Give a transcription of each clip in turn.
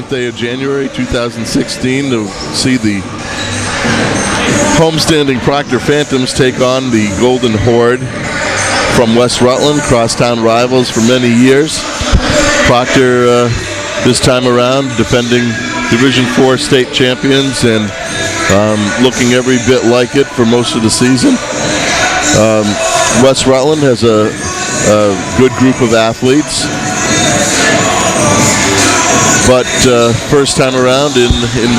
Day of January 2016 to see the homestanding Proctor Phantoms take on the Golden Horde from West Rutland, crosstown rivals for many years. Proctor this time around defending Division IV state champions and looking every bit like it for most of the season. West Rutland has a good group of athletes, but first time around in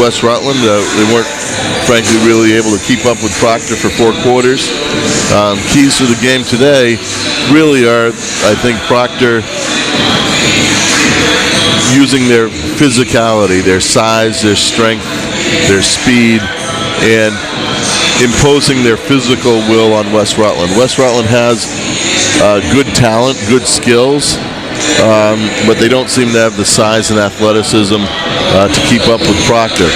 West Rutland, they weren't frankly really able to keep up with Proctor for 4 quarters. Keys to the game today really are, I think, Proctor using their physicality, their size, their strength, their speed, and imposing their physical will on West Rutland. West Rutland has good talent, good skills, but they don't seem to have the size and athleticism to keep up with Proctor.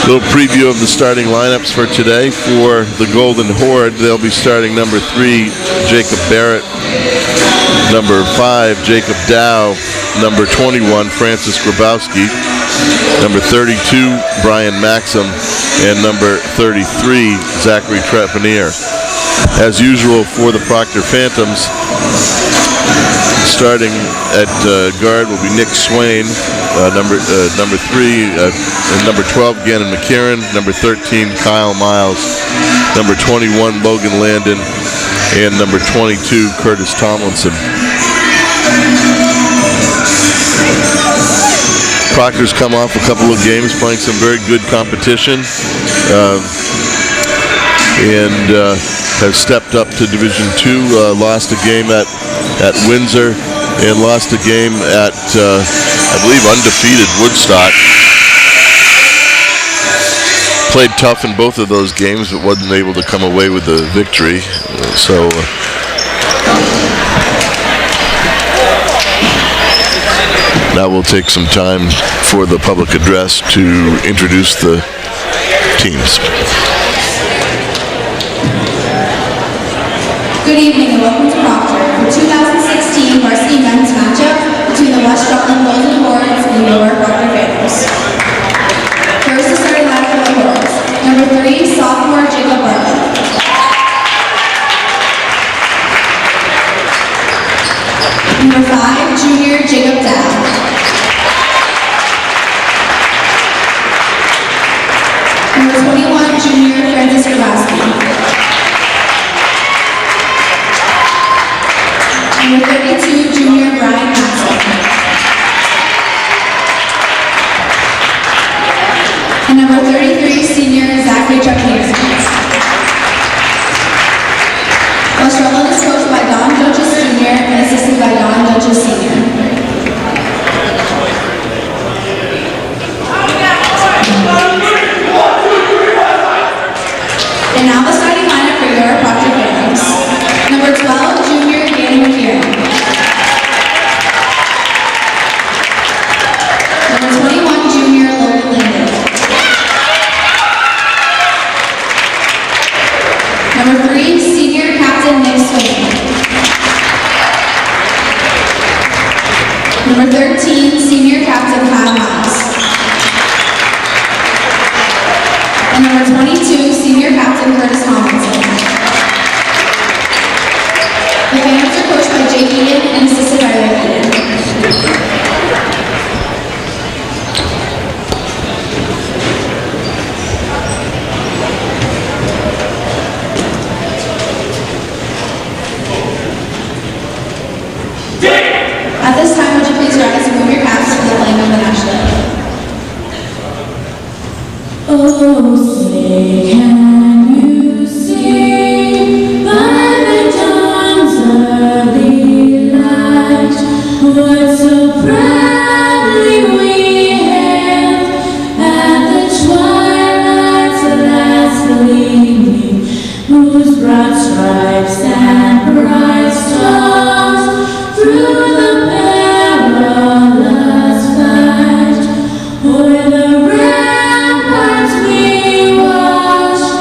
Little preview of the starting lineups for today for the Golden Horde. They'll be starting number 3, Jacob Barrett, number 5, Jacob Dow, number 21, Francis Grabowski, number 32, Brian Maxim, and number 33, Zachary Trepanier. As usual for the Proctor Phantoms, starting at guard will be Nick Swain, number 3, and number 12, Gannon McCarron, number 13, Kyle Miles, number 21, Logan Landon, and number 22, Curtis Tomlinson. Proctor's come off a couple of games playing some very good competition, and has stepped up to Division II, lost a game at Windsor, and lost a game at, I believe, undefeated Woodstock. Played tough in both of those games, but wasn't able to come away with the victory. Now we'll take some time for the public address to introduce the teams. Good evening and welcome to Proctor for 2016 Varsity men's matchup between the West Rutland Golden Hordes and the Rewind-Proctor Phantoms. First is starting lineup for the Hordes. Number 3, sophomore Jacob Bartlett. Number 5, junior Jacob Dow. Number 21, junior Francis Grabowski. Number 32, junior Brian Maxwell. And number 33, senior Zachary Trepanier. West Rutland is coached by Don Judges Sr. and assisted by Don Judges Sr. And now the starting lineup for your Proctor Phantoms. Number 12, junior Gannon McCarron. Number 21, junior Logan Landon. Number 3, senior captain Nick Swain. Number 13, senior captain Kyle Miles. And number 22, senior captain Curtis Tomlinson. The Phantoms are coached by Jake Eden and assisted by Rick Eden. At this time, would you please rise and move your caps for the playing of the national anthem? Oh, say can you see by the dawn's early light what so proudly we hailed at the twilight's last gleaming, whose broad stripes and bright stars through the perilous fight o'er the ramparts we watched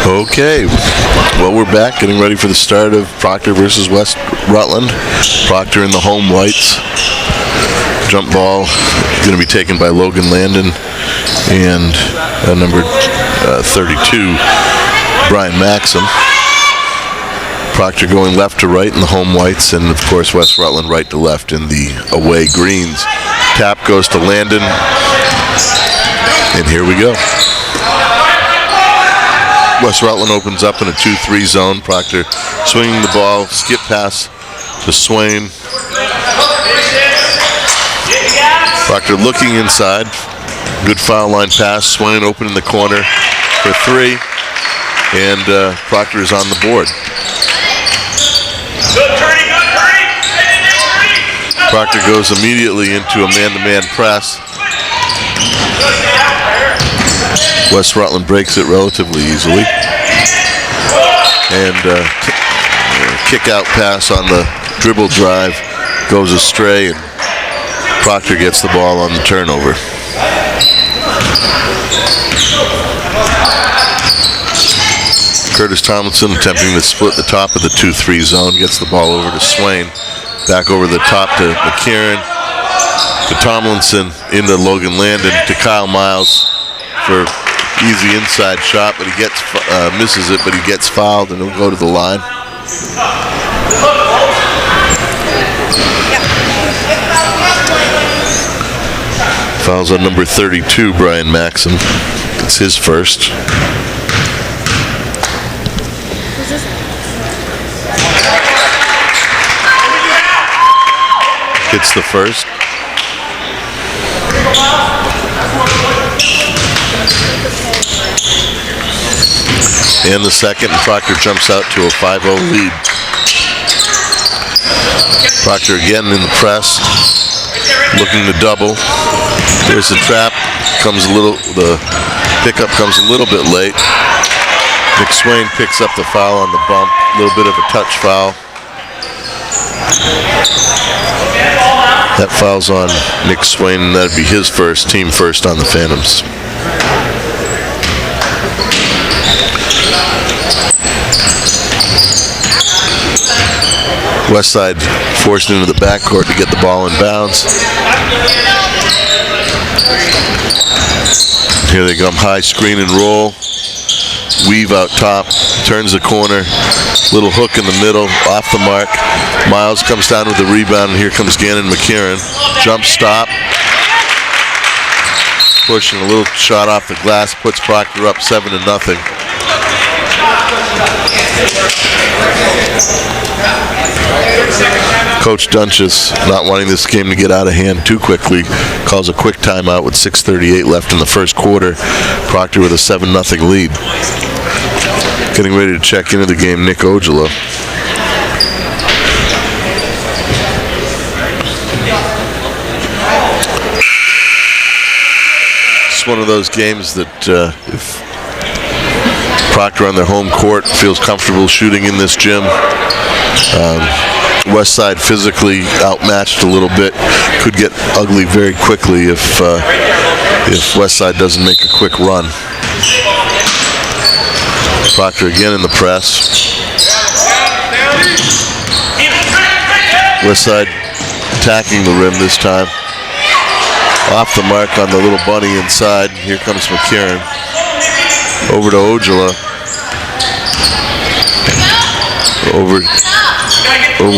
Okay, well, we're back getting ready for the start of Proctor versus West Rutland. Proctor in the home whites. Jump ball going to be taken by Logan Landon and number 32, Brian Maxim. Proctor going left to right in the home whites, and of course West Rutland right to left in the away greens. Tap goes to Landon, and here we go. West Rutland opens up in a 2-3 zone. Proctor swinging the ball, skip pass to Swain. Proctor looking inside. Good foul line pass. Swain open in the corner for 3. And Proctor is on the board. Proctor goes immediately into a man-to-man press. West Rutland breaks it relatively easily. And kick-out pass on the dribble drive goes astray, and Proctor gets the ball on the turnover. Curtis Tomlinson attempting to split the top of the 2-3 zone, gets the ball over to Swain. Back over the top to McKieran, to Tomlinson, into Logan Landon, to Kyle Miles for easy inside shot, but he gets misses it, but he gets fouled, and he'll go to the line. Fouls on number 32, Brian Maxim. It's his first. Hits the first. And the second, and Proctor jumps out to a 5-0 lead. Proctor again in the press, looking to double. There's the trap, the pickup comes a little bit late. Nick Swain picks up the foul on the bump, a little bit of a touch foul. That foul's on Nick Swain, and that'd be his first, team first on the Phantoms. Westside forced into the backcourt to get the ball in bounds. Here they come, high screen and roll. Weave out top, turns the corner, little hook in the middle, off the mark. Miles comes down with the rebound, and here comes Gannon McKieran. Jump stop. Pushing a little shot off the glass, puts Proctor up 7-0. Coach Dunches, not wanting this game to get out of hand too quickly, calls a quick timeout with 6:38 left in the first quarter. Proctor with a 7-0 lead. Getting ready to check into the game, Nick Ojala. It's one of those games that if Proctor on their home court feels comfortable shooting in this gym, Westside physically outmatched a little bit, could get ugly very quickly if Westside doesn't make a quick run. Proctor again in the press. Westside attacking the rim this time. Off the mark on the little bunny inside. Here comes McKieran. Over to Ojala. Over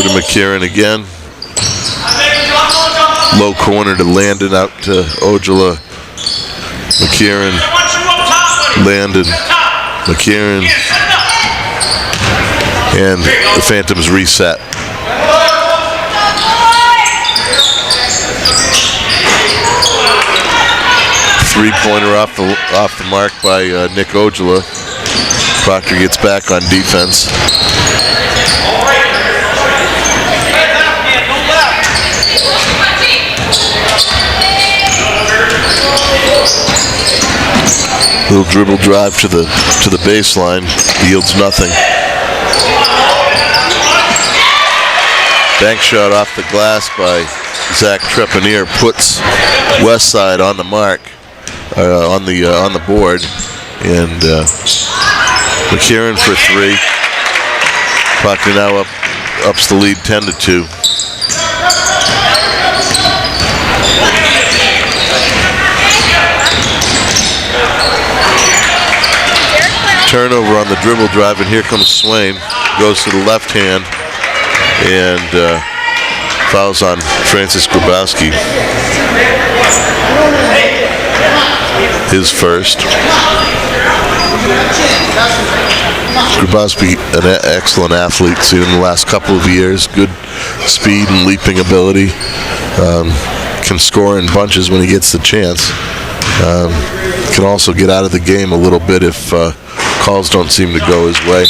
to McKieran again. Low corner to Landon, out to Ojala. McKieran. Landon. McKieran. And the Phantoms reset. Three-pointer off the mark by Nick Ojala. Proctor gets back on defense. Little dribble drive to the baseline, yields nothing. Bank shot off the glass by Zach Trepanier puts Westside on the mark, on the board, and McCarron for 3. Proctor now ups the lead 10-2. Turnover on the dribble drive, and here comes Swain. Goes to the left hand and fouls on Francis Grabowski. His first. Grabowski, an excellent athlete, seen in the last couple of years. Good speed and leaping ability. Can score in bunches when he gets the chance. Can also get out of the game a little bit if calls don't seem to go his way.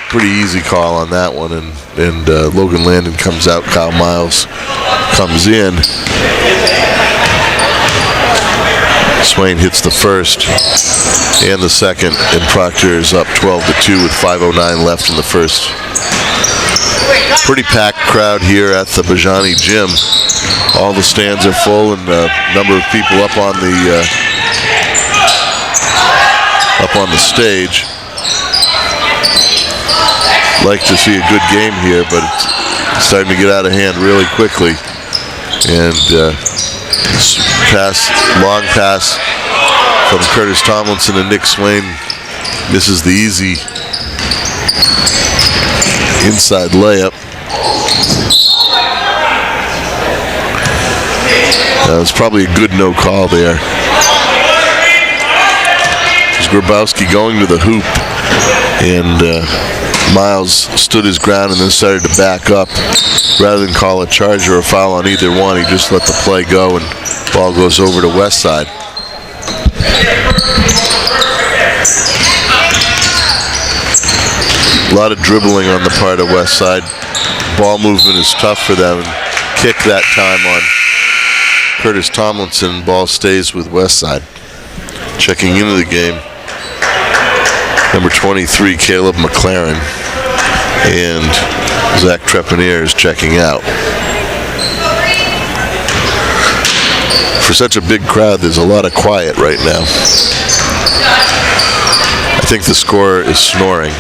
Pretty easy call on that one, and Logan Landon comes out. Kyle Miles comes in. Swain hits the first and the second, and Proctor is up 12-2 with 5:09 left in the first. Pretty packed crowd here at the Bajani Gym. All the stands are full, and a number of people up on the stage. Like to see a good game here, but it's starting to get out of hand really quickly. And long pass from Curtis Tomlinson, and Nick Swain misses the easy inside layup. It's probably a good no call there. Grabowski going to the hoop, and Miles stood his ground and then started to back up. Rather than call a charge or a foul on either one, he just let the play go, and ball goes over to Westside. A lot of dribbling on the part of Westside. Ball movement is tough for them, and kick that time on Curtis Tomlinson. Ball stays with Westside. Checking into the game, number 23, Caleb McLaren, and Zach Trepanier is checking out. For such a big crowd, there's a lot of quiet right now. I think the scorer is snoring.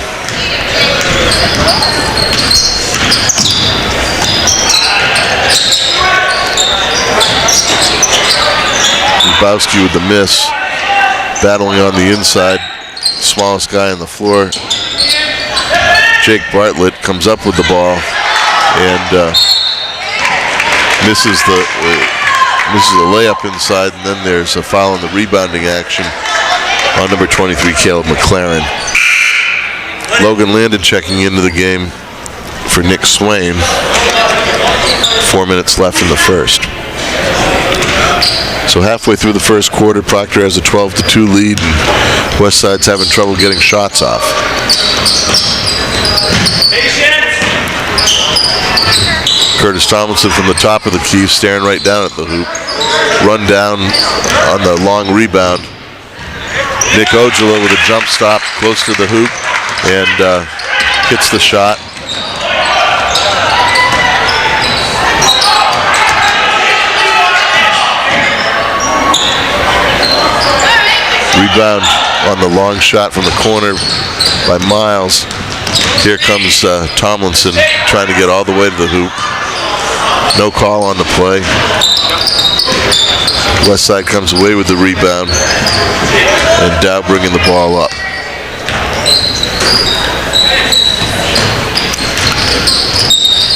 Grabowski with the miss, battling on the inside. Smallest guy on the floor. Jake Bartlett comes up with the ball and misses the layup inside, and then there's a foul on the rebounding action on number 23, Caleb McLaren. Logan Landon checking into the game for Nick Swain. 4 minutes left in the first. So halfway through the first quarter, Proctor has a 12-2 lead, and Westside's having trouble getting shots off. Curtis Tomlinson from the top of the key, staring right down at the hoop. Run down on the long rebound. Nick Ojala with a jump stop close to the hoop and hits the shot. Rebound on the long shot from the corner by Miles. Here comes Tomlinson trying to get all the way to the hoop. No call on the play. Westside comes away with the rebound, and Dow bringing the ball up.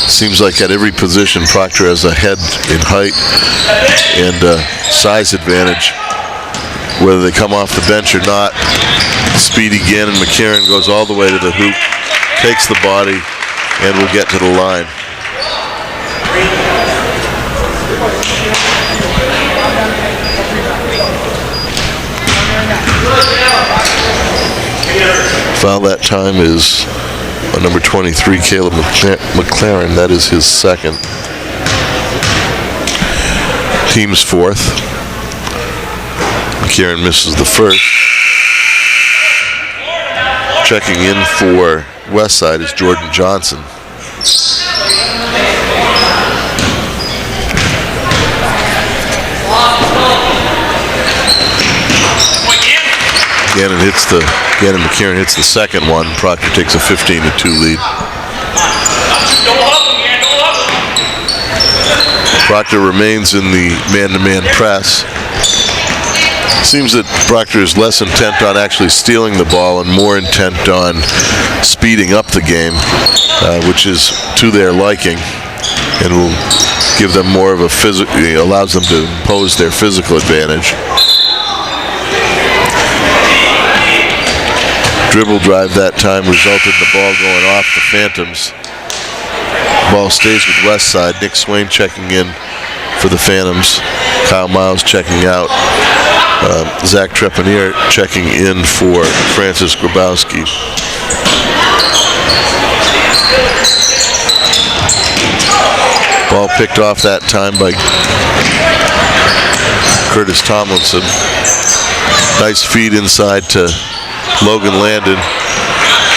Seems like at every position, Proctor has a head in height and size advantage. Whether they come off the bench or not, Speedy again, and McCarron goes all the way to the hoop, takes the body, and will get to the line. Foul that time is on number 23, Caleb McLaren. That is his second. Team's fourth. McCarron misses the first. Checking in for Westside is Jordan Johnson. McCarron hits the second one. Proctor takes a 15-2 lead. Proctor remains in the man-to-man press. Seems that Proctor is less intent on actually stealing the ball and more intent on speeding up the game, which is to their liking, and will give them more of a allows them to impose their physical advantage. Dribble drive that time resulted in the ball going off the Phantoms. Ball stays with West Side. Nick Swain checking in for the Phantoms. Kyle Miles checking out. Zach Trepanier checking in for Francis Grabowski. Ball picked off that time by Curtis Tomlinson. Nice feed inside to Logan Landon,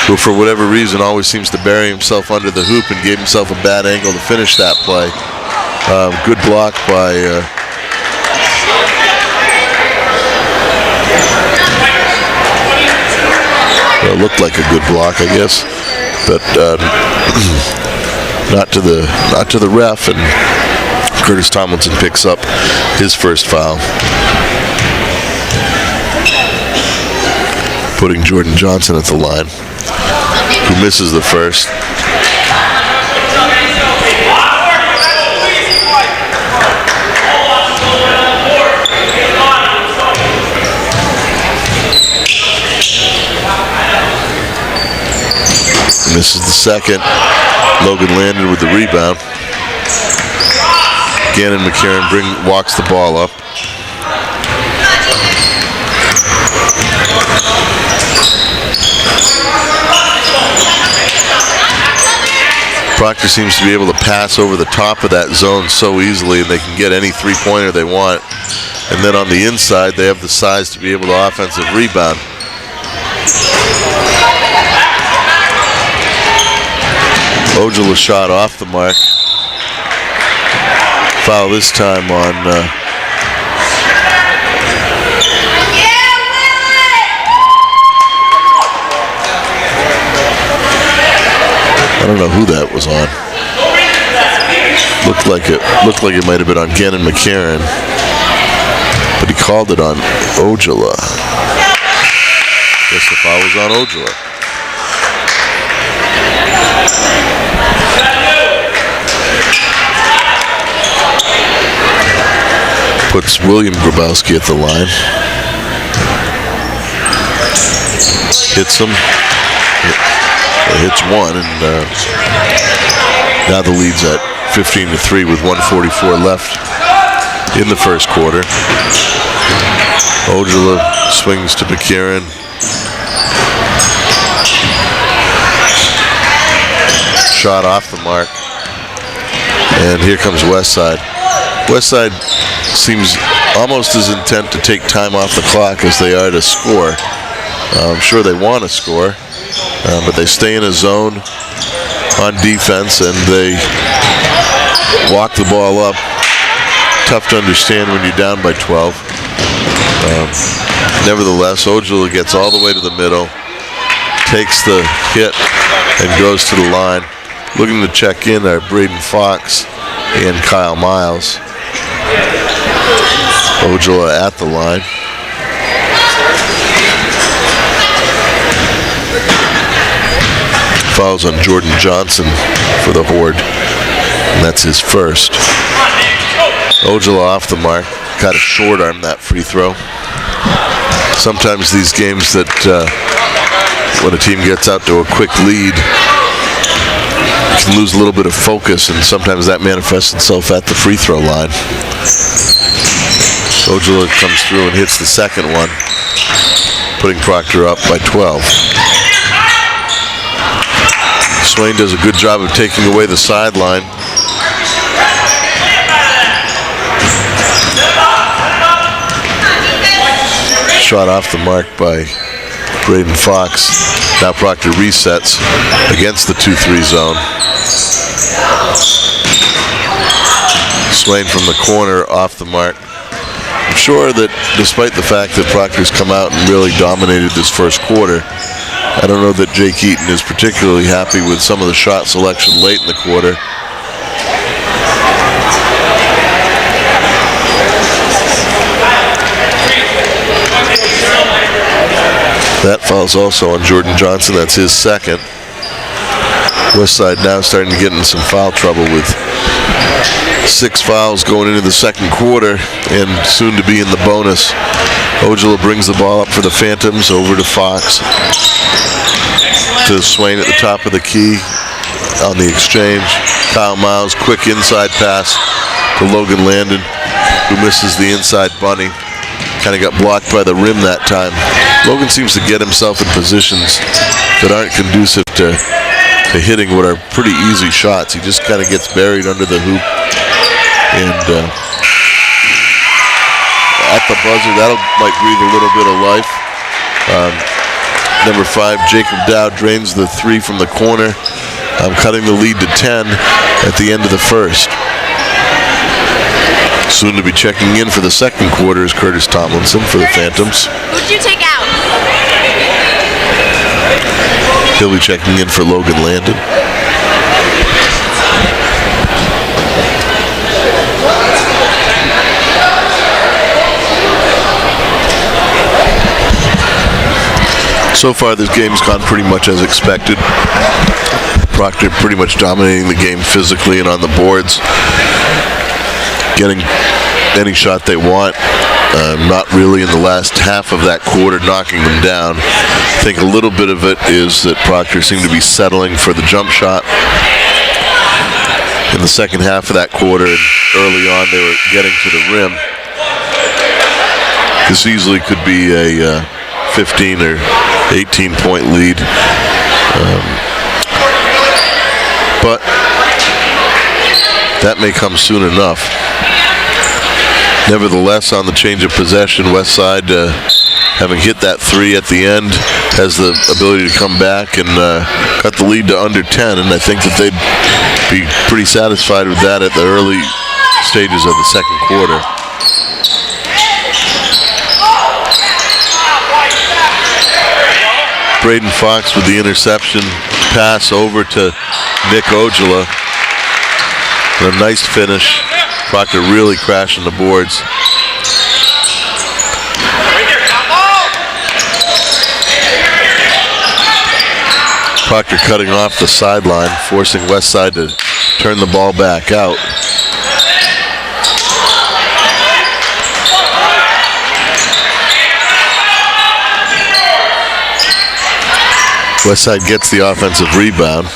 who for whatever reason always seems to bury himself under the hoop and gave himself a bad angle to finish that play. Good block by it looked like a good block, I guess, but not to the ref, and Curtis Tomlinson picks up his first foul, putting Jordan Johnson at the line, who misses the first. Misses the second. Logan Landon with the rebound. Gannon McCarron walks the ball up. Proctor seems to be able to pass over the top of that zone so easily, and they can get any three-pointer they want. And then on the inside, they have the size to be able to offensive rebound. Ojala shot off the mark. Foul this time on I don't know who that was on. Looked like it might have been on Gannon McCarron, but he called it on Ojala. Guess the foul was on Ojala. Puts William Grabowski at the line. Hits him. Hits one, and now the lead's at 15-3 with 1:44 left in the first quarter. Ojala swings to McCarron. Shot off the mark. And here comes Westside. Westside seems almost as intent to take time off the clock as they are to score. I'm sure they want to score, but they stay in a zone on defense and they walk the ball up. Tough to understand when you're down by 12. Nevertheless, Ojala gets all the way to the middle, takes the hit, and goes to the line. Looking to check in are Braden Fox and Kyle Miles. Ojala at the line. Fouls on Jordan Johnson for the Horde, and that's his first. Ojala off the mark. Got to short arm that free throw. Sometimes these games that when a team gets out to a quick lead, you can lose a little bit of focus, and sometimes that manifests itself at the free throw line. Ojala comes through and hits the second one, putting Proctor up by 12. Swain does a good job of taking away the sideline. Shot off the mark by Braden Fox. Now Proctor resets against the 2-3 zone. Swain from the corner off the mark. I'm sure that despite the fact that Proctor's come out and really dominated this first quarter, I don't know that Jake Eaton is particularly happy with some of the shot selection late in the quarter. That foul's also on Jordan Johnson. That's his second. Westside now starting to get in some foul trouble with 6 fouls going into the second quarter and soon to be in the bonus. Ojala brings the ball up for the Phantoms, over to Fox. To Swain at the top of the key on the exchange. Kyle Miles, quick inside pass to Logan Landon, who misses the inside bunny. Kind of got blocked by the rim that time. Logan seems to get himself in positions that aren't conducive to hitting what are pretty easy shots. He just kind of gets buried under the hoop. And at the buzzer, that might breathe a little bit of life. Number 5, Jacob Dow drains the 3 from the corner. Cutting the lead to 10 at the end of the first. Soon to be checking in for the second quarter is Curtis Tomlinson for the Phantoms. Who'd you take out? He'll be checking in for Logan Landon. So far, this game's gone pretty much as expected. Proctor pretty much dominating the game physically and on the boards. Getting any shot they want. Not really in the last half of that quarter knocking them down. I think a little bit of it is that Proctor seemed to be settling for the jump shot. In the second half of that quarter and early on they were getting to the rim. This easily could be a 15 or 18 point lead. But that may come soon enough. Nevertheless, on the change of possession, Westside, having hit that 3 at the end, has the ability to come back and cut the lead to under 10, and I think that they'd be pretty satisfied with that at the early stages of the second quarter. Braden Fox with the interception, pass over to Nick Ojala. And a nice finish. Proctor really crashing the boards. Proctor cutting off the sideline, forcing Westside to turn the ball back out. Westside gets the offensive rebound.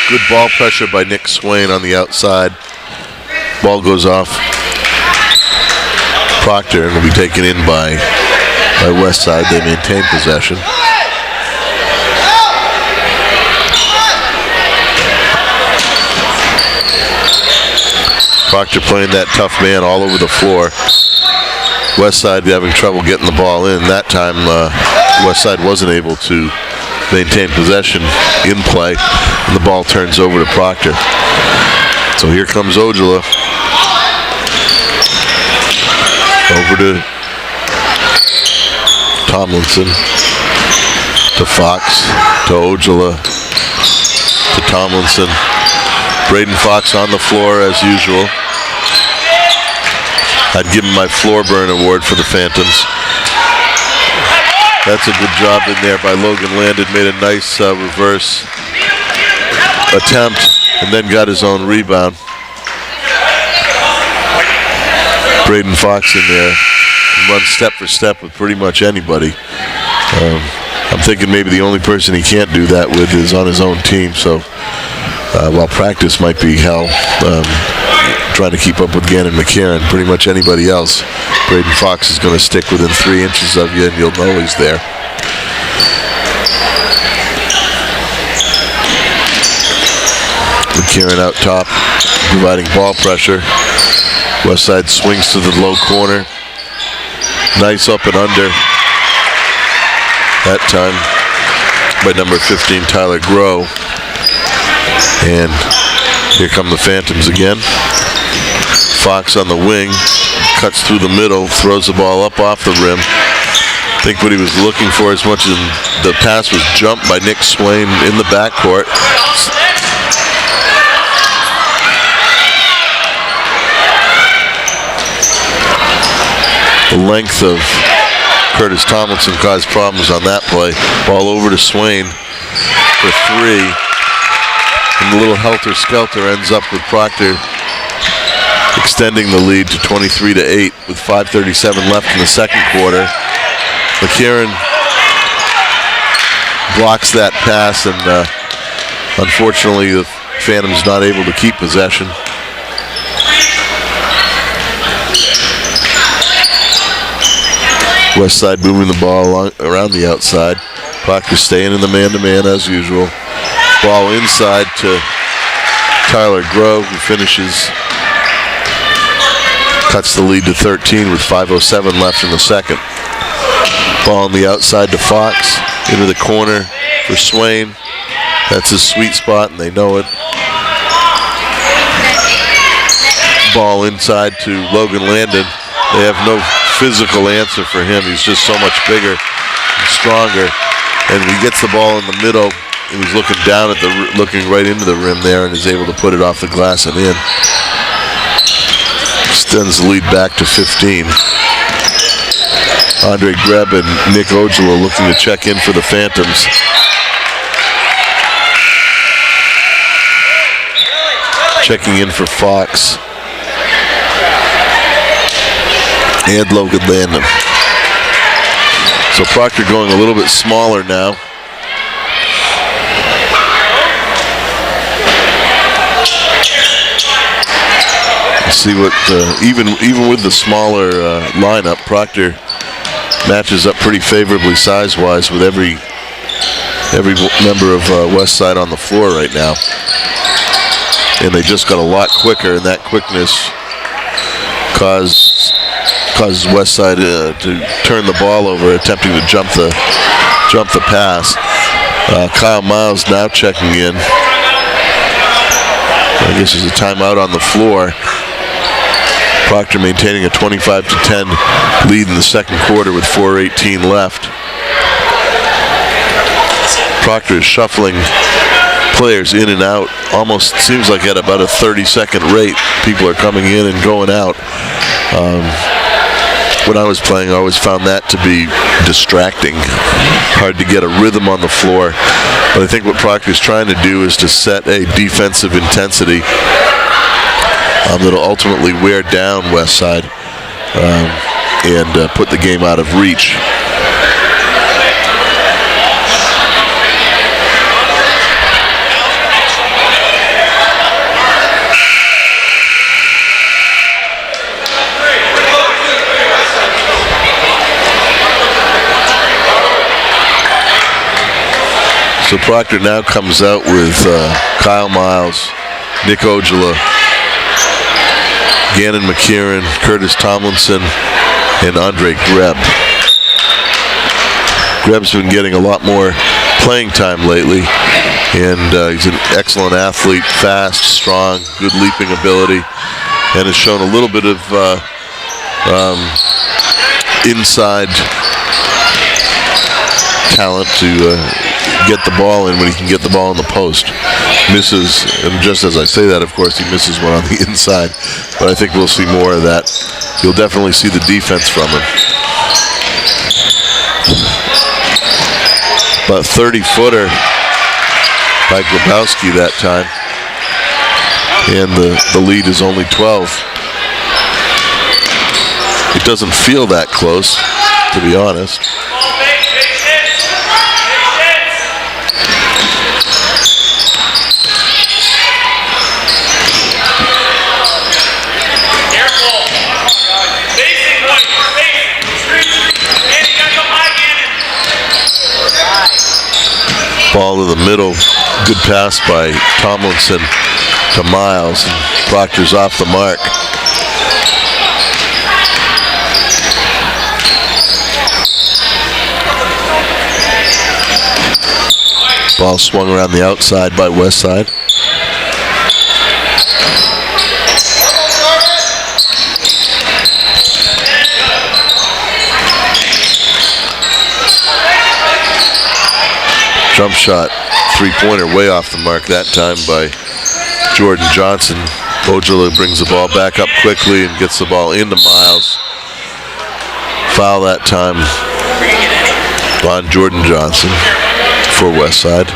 Good ball pressure by Nick Swain on the outside. Ball goes off Proctor and will be taken in by Westside. They maintain possession. Proctor playing that tough man all over the floor. Westside having trouble getting the ball in. That time Westside wasn't able to maintain possession in play, and the ball turns over to Proctor. So here comes Ojala. Over to Tomlinson, to Fox, to Ojala, to Tomlinson. Braden Fox on the floor as usual. I'd give him my floor burn award for the Phantoms. That's a good job in there by Logan Landon. Made a nice reverse attempt and then got his own rebound. Braden Fox in there runs step for step with pretty much anybody. I'm thinking maybe the only person he can't do that with is on his own team. So while practice might be hell, trying to keep up with Gannon McCarron, pretty much anybody else, Braden Fox is going to stick within 3 inches of you and you'll know he's there. McCarron out top, providing ball pressure. Westside swings to the low corner. Nice up and under. That time by number 15, Tyler Groh. And Here come the Phantoms again. Fox on the wing, cuts through the middle, throws the ball up off the rim. I think what he was looking for, as much as the pass was jumped by Nick Swain in the backcourt. The length of Curtis Tomlinson caused problems on that play. Ball over to Swain for three. And the little helter-skelter ends up with Proctor extending the lead to 23-8 with 5:37 left in the second quarter. McCarron blocks that pass, and unfortunately the Phantoms not able to keep possession. Westside moving the ball around the outside. Proctor staying in the man-to-man as usual. Ball inside to Tyler Grove, who finishes, cuts the lead to 13 with 5:07 left in the second. Ball on the outside to Fox, into the corner for Swain. That's his sweet spot, and they know it. Ball inside to Logan Landon. They have no physical answer for him. He's just so much bigger and stronger. And he gets the ball in the middle. He was looking down at looking right into the rim there, and is able to put it off the glass and in. Extends the lead back to 15. Andre Greb and Nick Ojala looking to check in for the Phantoms. Checking in for Fox and Logan Landon. So Proctor going a little bit smaller now. See what even with the smaller lineup, Proctor matches up pretty favorably size-wise with every member of Westside on the floor right now, and they just got a lot quicker, and that quickness causes Westside to turn the ball over, attempting to jump the pass. Kyle Miles now checking in. I guess there's a timeout on the floor. Proctor maintaining a 25-10 lead in the second quarter with 4:18 left. Proctor is shuffling players in and out, almost seems like at about a 30-second rate. People are coming in and going out. When I was playing, I always found that to be distracting. Hard to get a rhythm on the floor. But I think what Proctor is trying to do is to set a defensive intensity that'll ultimately wear down Westside and put the game out of reach. So Proctor now comes out with Kyle Miles, Nick Ojala, Gannon McCarron, Curtis Tomlinson, and Andre Greb. Greb's been getting a lot more playing time lately, and he's an excellent athlete, fast, strong, good leaping ability, and has shown a little bit of inside talent to get the ball in when he can get the ball in the post. Misses, and just as I say that, of course, he misses one on the inside, but I think we'll see more of that. You'll definitely see the defense from him. About 30-footer by Grabowski that time, and the lead is only 12. It doesn't feel that close, to be honest. Ball to the middle, good pass by Tomlinson to Miles, and Proctor's off the mark. Ball swung around the outside by Westside. Jump shot, three-pointer, way off the mark that time by Jordan Johnson. Ojala brings the ball back up quickly and gets the ball into Miles. Foul that time on Jordan Johnson for Westside.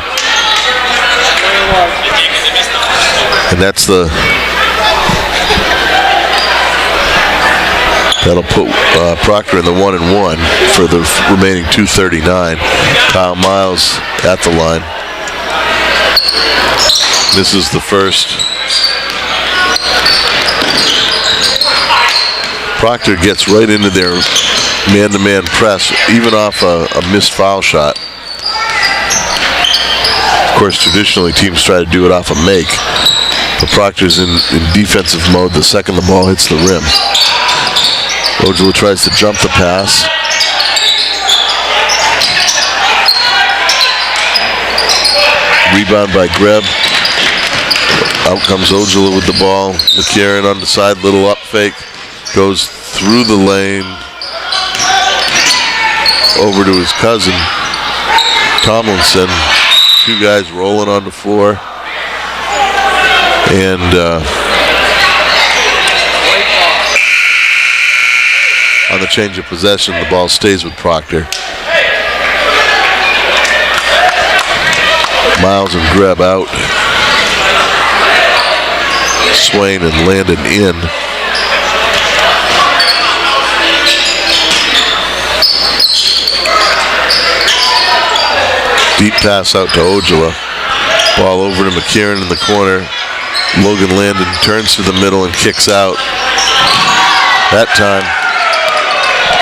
And that's that'll put Proctor in the 1-and-1 for the remaining 2:39. Kyle Miles at the line. This is the first. Proctor gets right into their man-to-man press, even off a missed foul shot. Of course, traditionally teams try to do it off a make, but Proctor's in defensive mode the second the ball hits the rim. Ojala tries to jump the pass. Rebound by Greb. Out comes Ojala with the ball. McCarron on the side, little up fake. Goes through the lane over to his cousin, Tomlinson. Two guys rolling on the floor. And on the change of possession, the ball stays with Proctor. Miles and Greb out. Swain and Landon in. Deep pass out to Ojala. Ball over to McCarron in the corner. Logan Landon turns to the middle and kicks out. That time,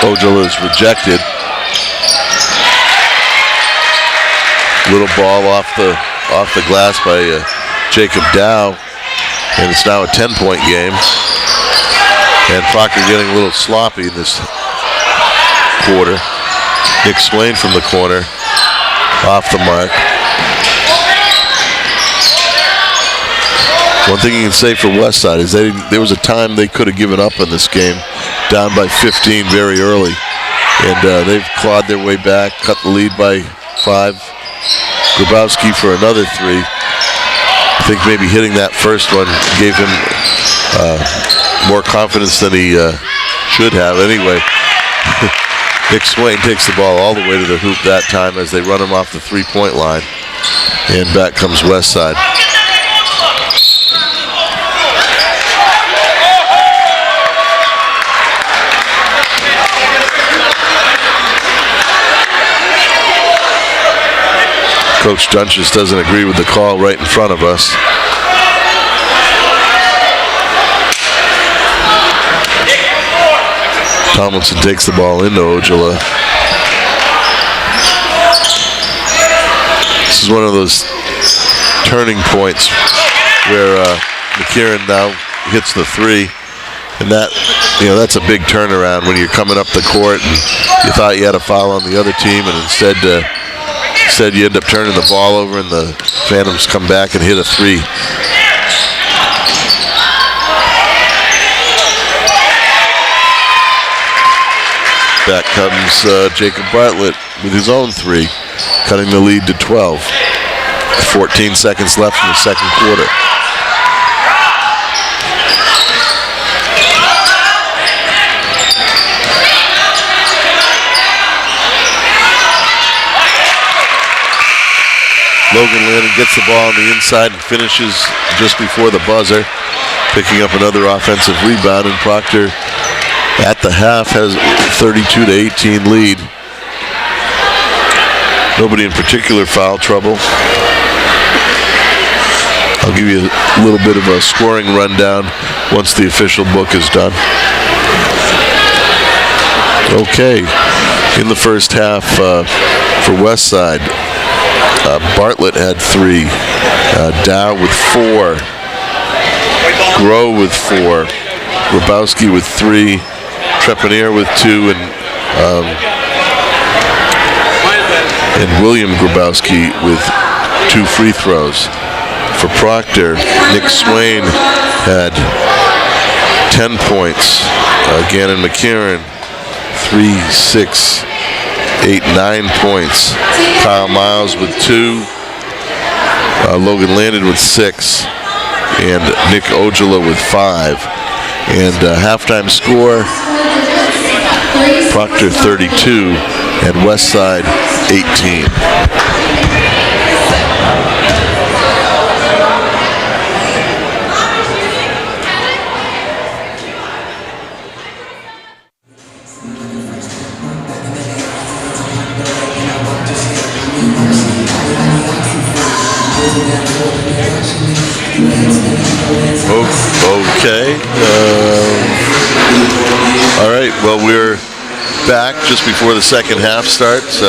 Ojala is rejected. Little ball off the glass by Jacob Dow, and it's now a 10-point game. And Proctor getting a little sloppy in this quarter. Nick Swain from the corner, off the mark. One thing you can say for Westside is there was a time they could have given up in this game, down by 15 very early, and they've clawed their way back, cut the lead by 5. Grabowski for another 3. I think maybe hitting that first one gave him more confidence than he should have. Anyway, Nick Swain takes the ball all the way to the hoop that time as they run him off the 3-point line, and back comes Westside. Coach Dunches doesn't agree with the call right in front of us. Tomlinson takes the ball into Ojala. This is one of those turning points where McCarron now hits the 3, and that's a big turnaround when you're coming up the court and you thought you had a foul on the other team, and instead you end up turning the ball over and the Phantoms come back and hit a 3. Back comes Jacob Bartlett with his own 3, cutting the lead to 12. 14 seconds left in the second quarter. Logan Landon gets the ball on the inside and finishes just before the buzzer, picking up another offensive rebound, and Proctor at the half has 32-18 lead. Nobody in particular foul trouble. I'll give you a little bit of a scoring rundown once the official book is done. Okay, in the first half for Westside, Bartlett had 3, Dow with 4, Groh with 4, Grabowski with 3, Trepanier with 2, and William Grabowski with 2 free throws. For Proctor, Nick Swain had 10 points. Gannon McCarron, 3, 6, 9 points. Kyle Miles with 2. Logan Landon with 6. And Nick Ojala with 5. And halftime score, Proctor 32 and Westside 18. Okay. All right. Well, we're back just before the second half starts.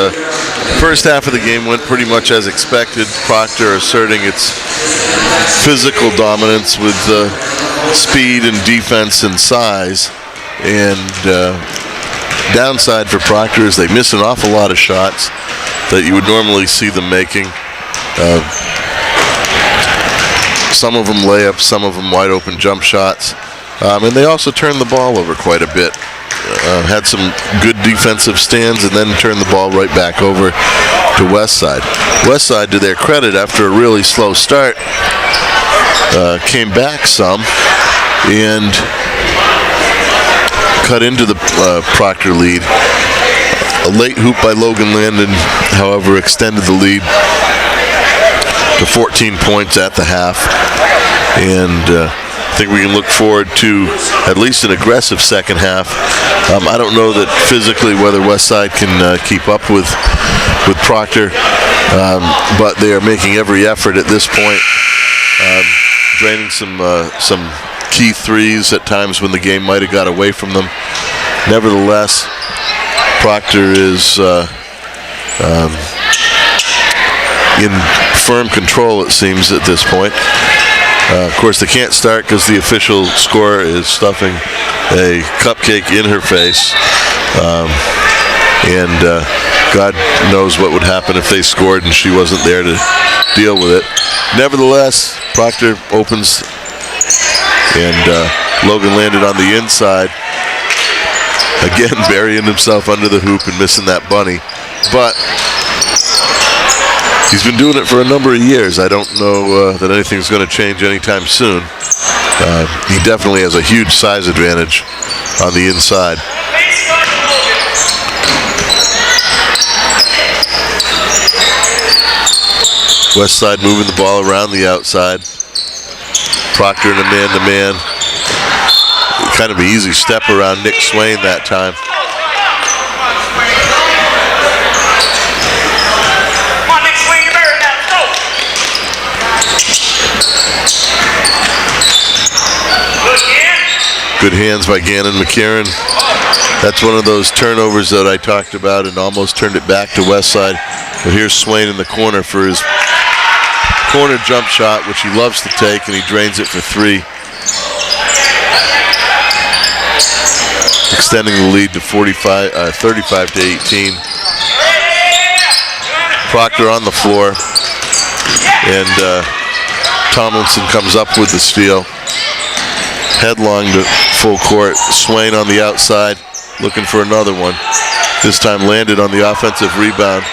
First half of the game went pretty much as expected. Proctor asserting its physical dominance with speed and defense and size. And downside for Proctor is they miss an awful lot of shots that you would normally see them making. Some of them layups, some of them wide open jump shots. And they also turned the ball over quite a bit. Had some good defensive stands and then turned the ball right back over to Westside. Westside, to their credit, after a really slow start, came back some and cut into the Proctor lead. A late hoop by Logan Landon, however, extended the lead to 14 points at the half. And I think we can look forward to at least an aggressive second half. I don't know that physically whether Westside can keep up with Proctor, but they are making every effort at this point, draining some key threes at times when the game might have got away from them. Nevertheless, Proctor is in firm control, it seems, at this point. Of course, they can't start because the official scorer is stuffing a cupcake in her face. And God knows what would happen if they scored and she wasn't there to deal with it. Nevertheless, Proctor opens, and Logan landed on the inside. Again, burying himself under the hoop and missing that bunny. But he's been doing it for a number of years. I don't know that anything's going to change anytime soon. He definitely has a huge size advantage on the inside. Westside moving the ball around the outside. Proctor in a man-to-man. Kind of an easy step around Nick Swain that time. Good hands by Gannon McCarron. That's one of those turnovers that I talked about and almost turned it back to Westside. But here's Swain in the corner for his corner jump shot, which he loves to take, and he drains it for 3. Extending the lead to 35 to 18. Proctor on the floor, and Tomlinson comes up with the steal. Headlong to full court. Swain on the outside, looking for another one. This time landed on the offensive rebound.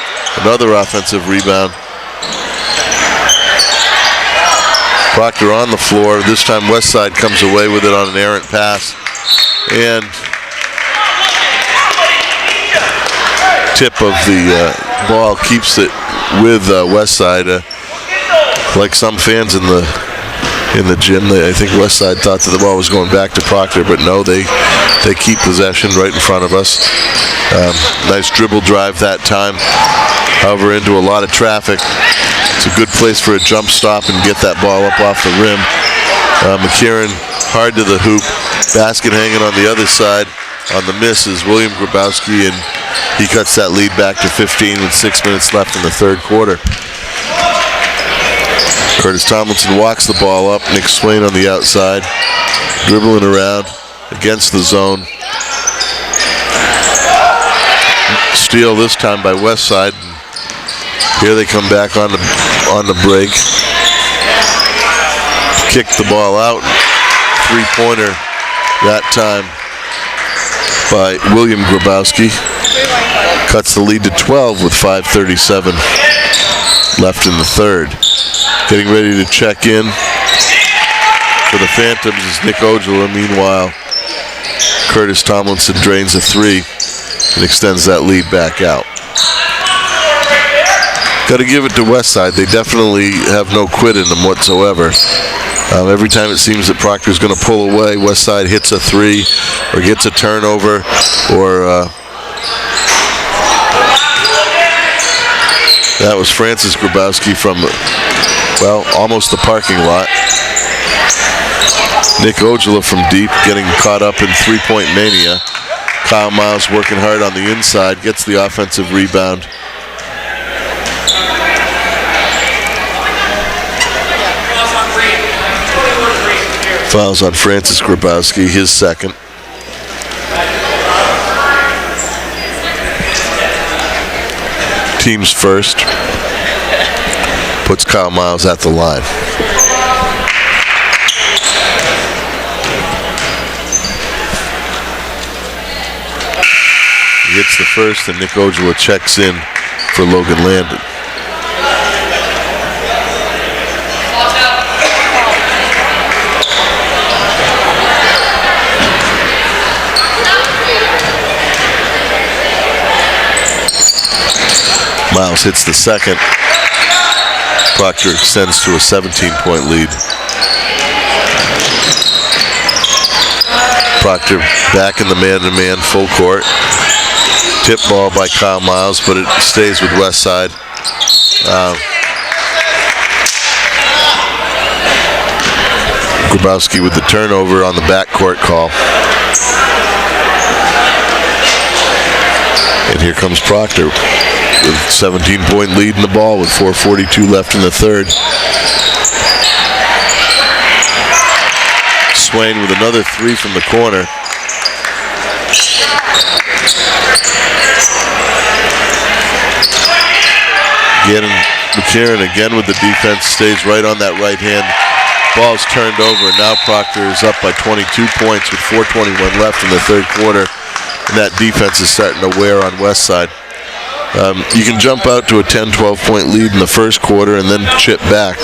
Another offensive rebound. Proctor on the floor. This time Westside comes away with it on an errant pass. And tip of the ball keeps it with Westside. Like some fans in the gym, I think Westside thought that the ball was going back to Proctor, but no, they keep possession right in front of us. Nice dribble drive that time, however, into a lot of traffic. It's a good place for a jump stop and get that ball up off the rim. McCarron hard to the hoop, basket hanging on the other side. On the miss is William Grabowski, and he cuts that lead back to 15 with 6 minutes left in the third quarter. Curtis Tomlinson walks the ball up. Nick Swain on the outside, dribbling around against the zone. Steal this time by Westside. Here they come back on the break. Kick the ball out. 3-pointer that time by William Grabowski. cuts the lead to 12 with 5:37 left in the third. Getting ready to check in for the Phantoms is Nick Ojala. Meanwhile, Curtis Tomlinson drains a three and extends that lead back out. Got to give it to Westside. They definitely have no quit in them whatsoever. Every time it seems that Proctor's going to pull away, Westside hits a three or gets a turnover or that was Francis Grabowski from, well, almost the parking lot. Nick Ojala from deep getting caught up in three-point mania. Kyle Miles working hard on the inside, gets the offensive rebound. Fouls on Francis Grabowski, his second. Team's first. Puts Kyle Miles at the line. He hits the first, and Nick Ojala checks in for Logan Landon. Miles hits the second. Proctor extends to a 17-point lead. Proctor back in the man-to-man full court. Tip ball by Kyle Miles, but it stays with Westside. Grabowski with the turnover on the backcourt call. And here comes Proctor with 17-point lead in the ball with 4:42 left in the third. Swain with another three from the corner. Again, McCarron again with the defense, stays right on that right hand. Ball's turned over, and now Proctor is up by 22 points with 4:21 left in the third quarter. And that defense is starting to wear on Westside. You can jump out to a 10-12 point lead in the first quarter and then chip back.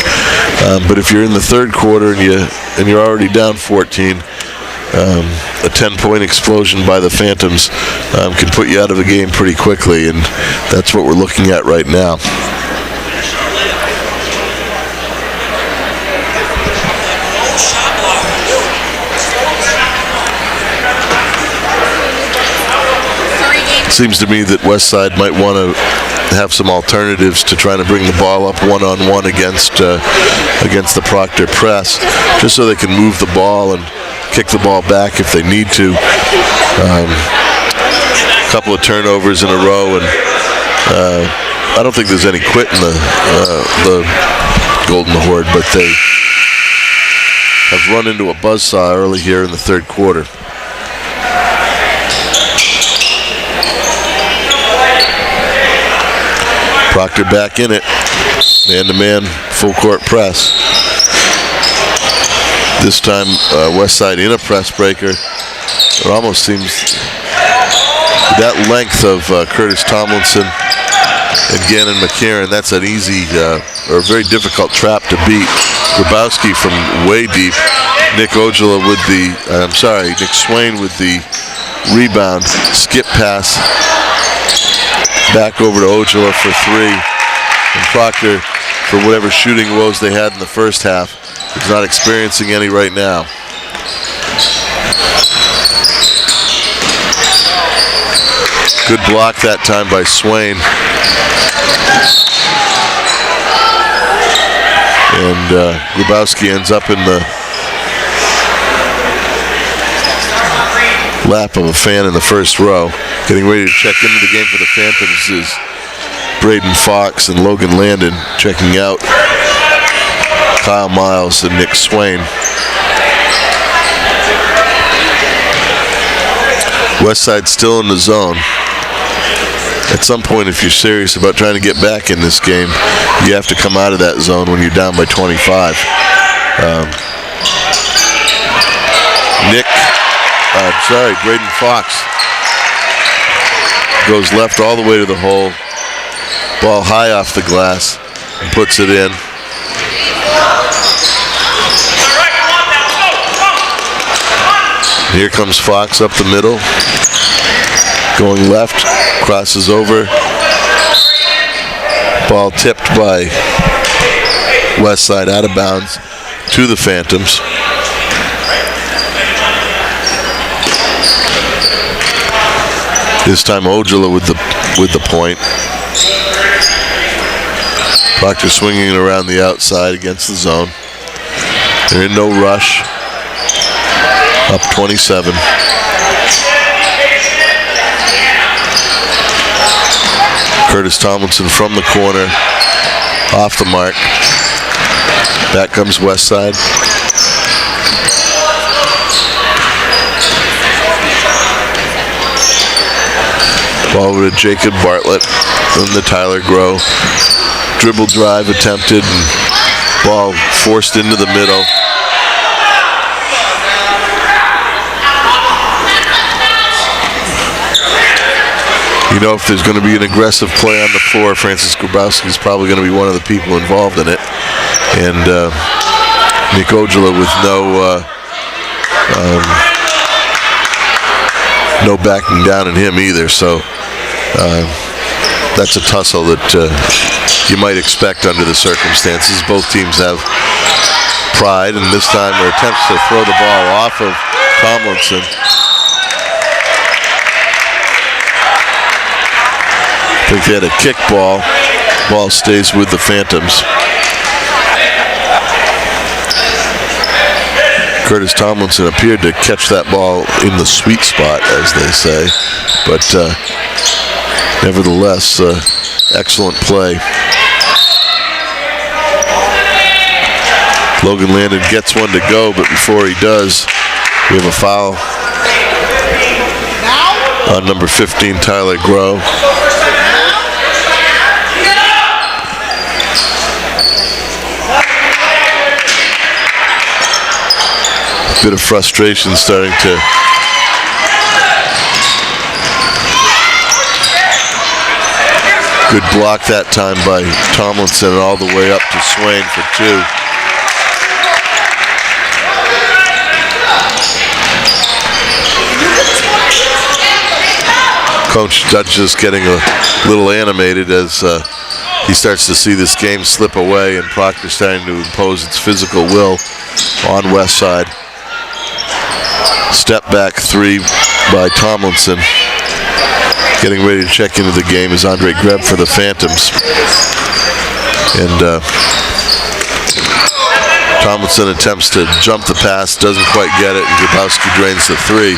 But if you're in the third quarter and you're already down 14, a 10-point explosion by the Phantoms can put you out of the game pretty quickly, and that's what we're looking at right now. Seems to me that Westside might want to have some alternatives to trying to bring the ball up one-on-one against the Proctor press, just so they can move the ball and kick the ball back if they need to. A couple of turnovers in a row, and I don't think there's any quit in the Golden Horde, but they have run into a buzzsaw early here in the third quarter. Proctor back in it, man-to-man, full-court press. This time, Westside in a press breaker. It almost seems that length of Curtis Tomlinson and Gannon McCarron, that's an easy or very difficult trap to beat. Grabowski from way deep. Nick Ojala with Nick Swain with the rebound. Skip pass. Back over to Ojala for three. And Proctor, for whatever shooting woes they had in the first half, is not experiencing any right now. Good block that time by Swain. And Grabowski ends up in the lap of a fan in the first row. Getting ready to check into the game for the Phantoms is Braden Fox and Logan Landon. Checking out Kyle Miles and Nick Swain. Westside still in the zone. At some point, if you're serious about trying to get back in this game, you have to come out of that zone when you're down by 25. Braden Fox goes left all the way to the hole. Ball high off the glass and puts it in. Here comes Fox up the middle. Going left, crosses over. Ball tipped by Westside out of bounds to the Phantoms. This time Ojala with the point. Proctor swinging it around the outside against the zone. They're in no rush. Up 27. Curtis Tomlinson from the corner, off the mark. Back comes Westside. Ball over to Jacob Bartlett from the Tyler Grow. Dribble drive attempted and ball forced into the middle. You know, if there's going to be an aggressive play on the floor, Francis Grabowski is probably going to be one of the people involved in it. And Nick Ojala with no backing down in him either. So that's a tussle that you might expect under the circumstances. Both teams have pride, and this time their attempts to throw the ball off of Tomlinson. I think they had a kick ball. Ball stays with the Phantoms. Curtis Tomlinson appeared to catch that ball in the sweet spot, as they say. But nevertheless, excellent play. Logan Landon gets one to go, but before he does, we have a foul on number 15, Tyler Grow. Bit of frustration starting to good block that time by Tomlinson, all the way up to Swain for two. Coach Judge is getting a little animated as he starts to see this game slip away, and Proctor starting to impose its physical will on Westside. Step back three by Tomlinson. Getting ready to check into the game is Andre Greb for the Phantoms. And Tomlinson attempts to jump the pass, doesn't quite get it, and Grabowski drains the three.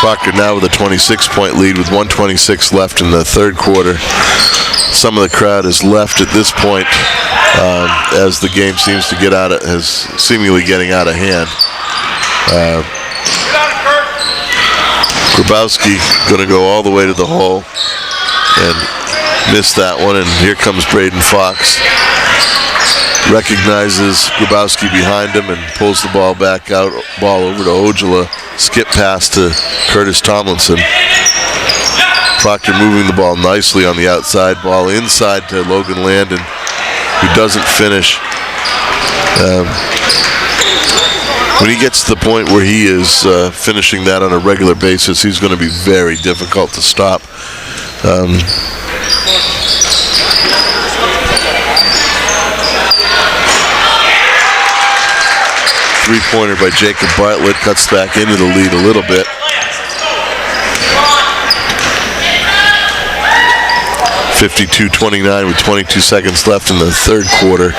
Proctor now with a 26-point lead with 1:26 left in the third quarter. Some of the crowd has left at this point as the game seems to seemingly getting out of hand. Grabowski going to go all the way to the hole and miss that one, and here comes Braden Fox. Recognizes Grabowski behind him and pulls the ball back out, ball over to Ojala, skip pass to Curtis Tomlinson. Proctor moving the ball nicely on the outside, ball inside to Logan Landon, who doesn't finish. When he gets to the point where he is finishing that on a regular basis, he's going to be very difficult to stop. Three-pointer by Jacob Bartlett cuts back into the lead a little bit. (52-29) with 22 seconds left in the third quarter.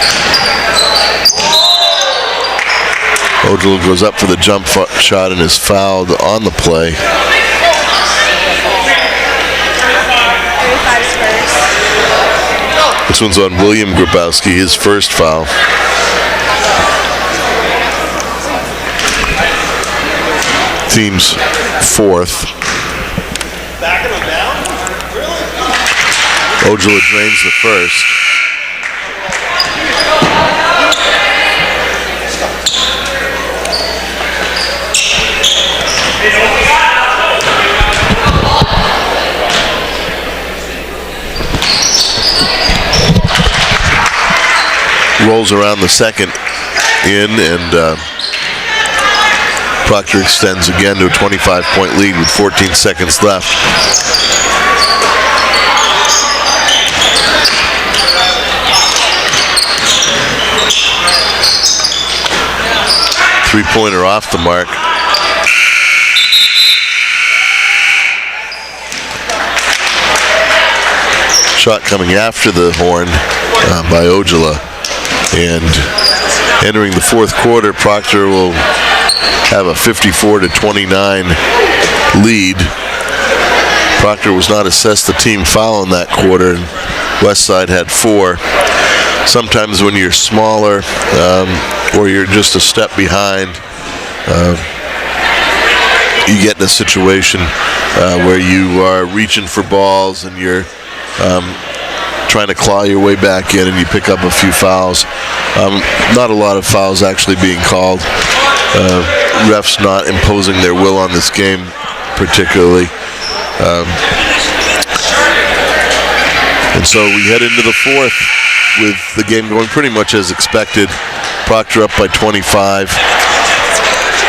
Ojala goes up for the jump shot and is fouled on the play. This one's on William Grabowski, his first foul. Team's fourth. Ojala drains the first. rolls around the second in, and Proctor extends again to a 25-point lead with 14 seconds left. Three-pointer off the mark. Shot coming after the horn by Ojala. And entering the fourth quarter, Proctor will have a 54-29 lead. Proctor was not assessed the team foul in that quarter, and Westside had 4. Sometimes when you're smaller or you're just a step behind, you get in a situation where you are reaching for balls and you're trying to claw your way back in, and you pick up a few fouls. Not a lot of fouls actually being called. Refs not imposing their will on this game particularly. And so we head into the fourth with the game going pretty much as expected. Proctor up by 25.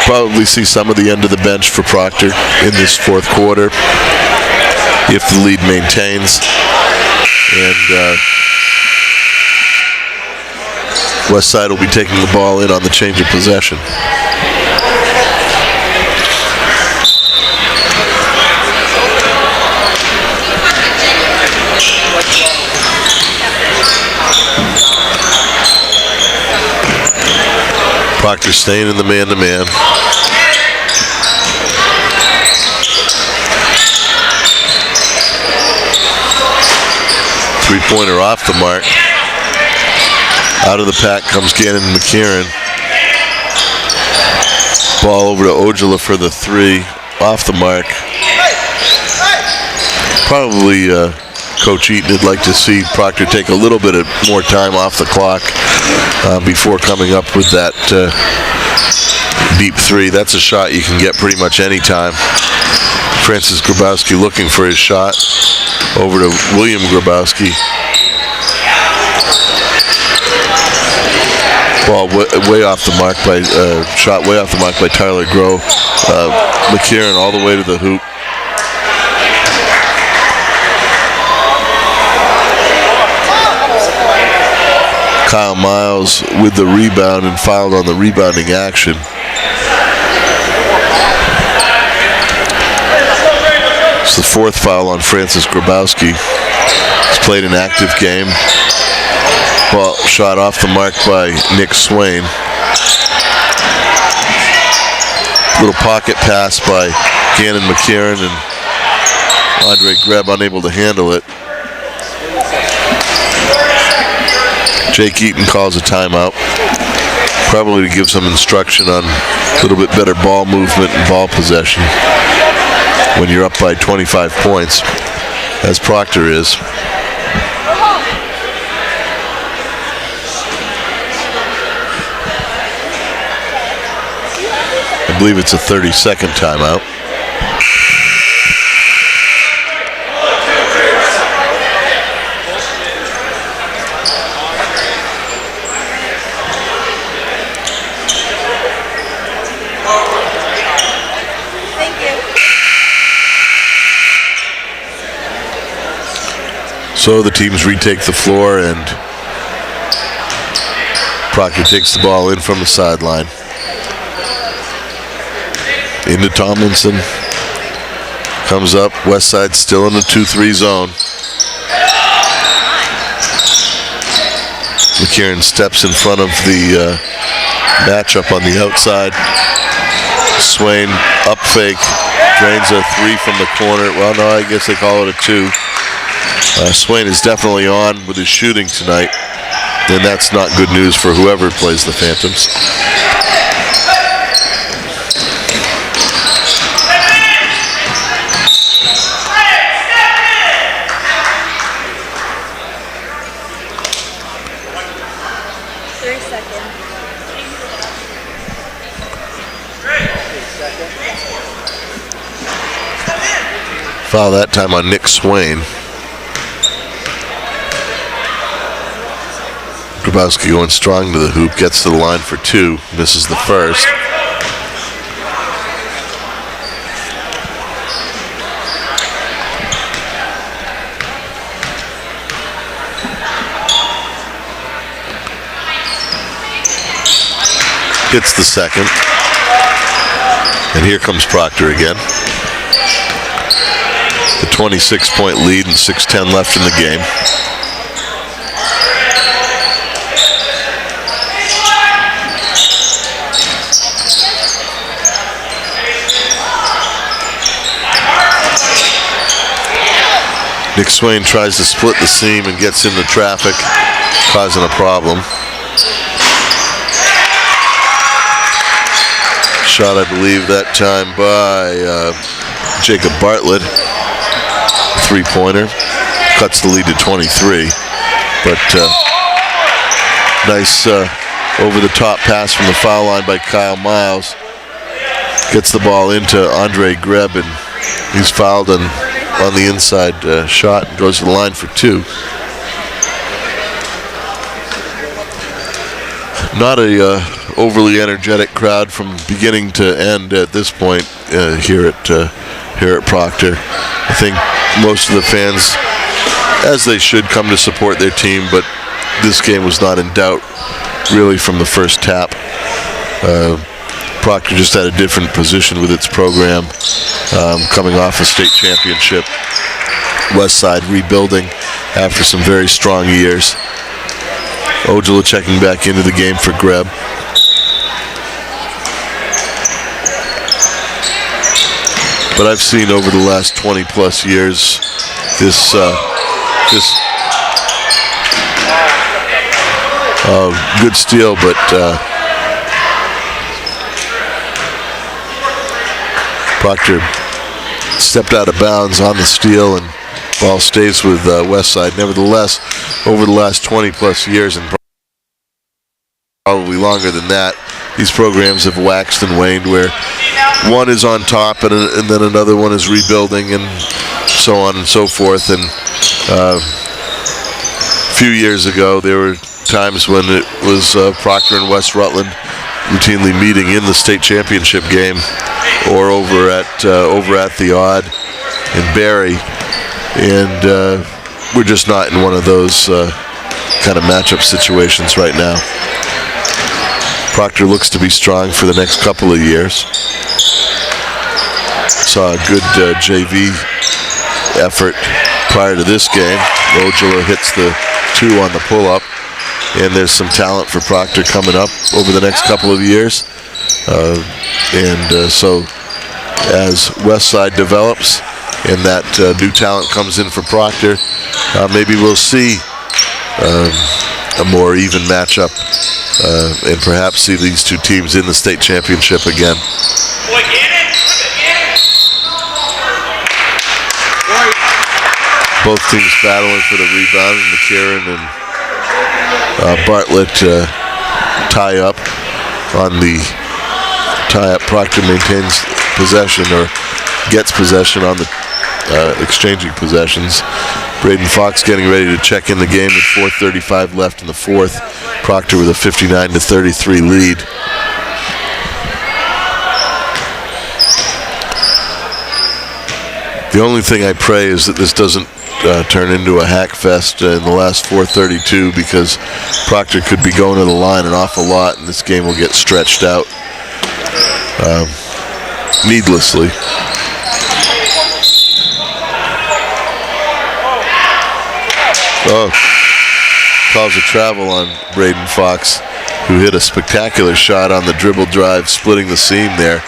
Probably see some of the end of the bench for Proctor in this fourth quarter if the lead maintains. And Westside will be taking the ball in on the change of possession. Proctor staying in the man-to-man. Three-pointer off the mark. Out of the pack comes Gannon McKieran. Ball over to Ojala for the 3. Off the mark. Probably Coach Eaton would like to see Proctor take a little bit of more time off the clock before coming up with that deep 3. That's a shot you can get pretty much any time. Francis Grabowski looking for his shot. Over to William Grabowski. Ball way off the mark by shot way off the mark by Tyler Grove. McKieran all the way to the hoop. Kyle Miles with the rebound and fouled on the rebounding action. It's the 4th foul on Francis Grabowski. He's played an active game. Ball shot off the mark by Nick Swain. Little pocket pass by Gannon McKieran, and Andre Greb unable to handle it. Jake Eaton calls a timeout, probably to give some instruction on a little bit better ball movement and ball possession when you're up by 25 points, as Proctor is. I believe it's a 30-second timeout. So the teams retake the floor, and Proctor takes the ball in from the sideline. Into Tomlinson. Comes up. Westside still in the 2-3 zone. McKieran steps in front of the matchup on the outside. Swain up fake. Drains a 3 from the corner. Well, no, I guess they call it a 2. Swain is definitely on with his shooting tonight, and that's not good news for whoever plays the Phantoms. Foul that time on Nick Swain. Grabowski going strong to the hoop, gets to the line for 2, misses the first. Hits the second. And here comes Proctor again. The 26-point lead and 6:10 left in the game. Nick Swain tries to split the seam and gets into traffic, causing a problem. Shot, I believe, that time by Jacob Bartlett. Three-pointer. Cuts the lead to 23. But nice over-the-top pass from the foul line by Kyle Miles. Gets the ball into Andre Greb, and he's fouled on the inside shot and goes to the line for 2. Not a overly energetic crowd from beginning to end at this point here at Proctor. I think most of the fans, as they should, come to support their team, but this game was not in doubt really from the first tap. Proctor just had a different position with its program, coming off a state championship. Westside rebuilding after some very strong years. Ojala checking back into the game for Greb. But I've seen over the last 20 plus years this good steal, but Proctor stepped out of bounds on the steal, and ball stays with Westside. Nevertheless, over the last 20 plus years, and probably longer than that, these programs have waxed and waned, where one is on top and then another one is rebuilding, and so on and so forth. And a few years ago, there were times when it was Proctor and West Rutland routinely meeting in the state championship game, or over at the Odd in Barrie, and we're just not in one of those kind of matchup situations right now. Proctor looks to be strong for the next couple of years. Saw a good JV effort prior to this game. Ojala hits the 2 on the pull-up, and there's some talent for Proctor coming up over the next couple of years. So as Westside develops and that new talent comes in for Proctor, maybe we'll see a more even matchup, and perhaps see these two teams in the state championship again. Both teams battling for the rebound, and McCarran and Bartlett tie up on the tie-up. Proctor maintains possession, or gets possession on the exchanging possessions. Braden Fox getting ready to check in the game with 4:35 left in the fourth. Proctor with a 59-33 lead. The only thing I pray is that this doesn't turn into a hack fest in the last 4:32, because Proctor could be going to the line an awful lot, and this game will get stretched out needlessly. Oh, calls a travel on Braden Fox, who hit a spectacular shot on the dribble drive, splitting the seam there.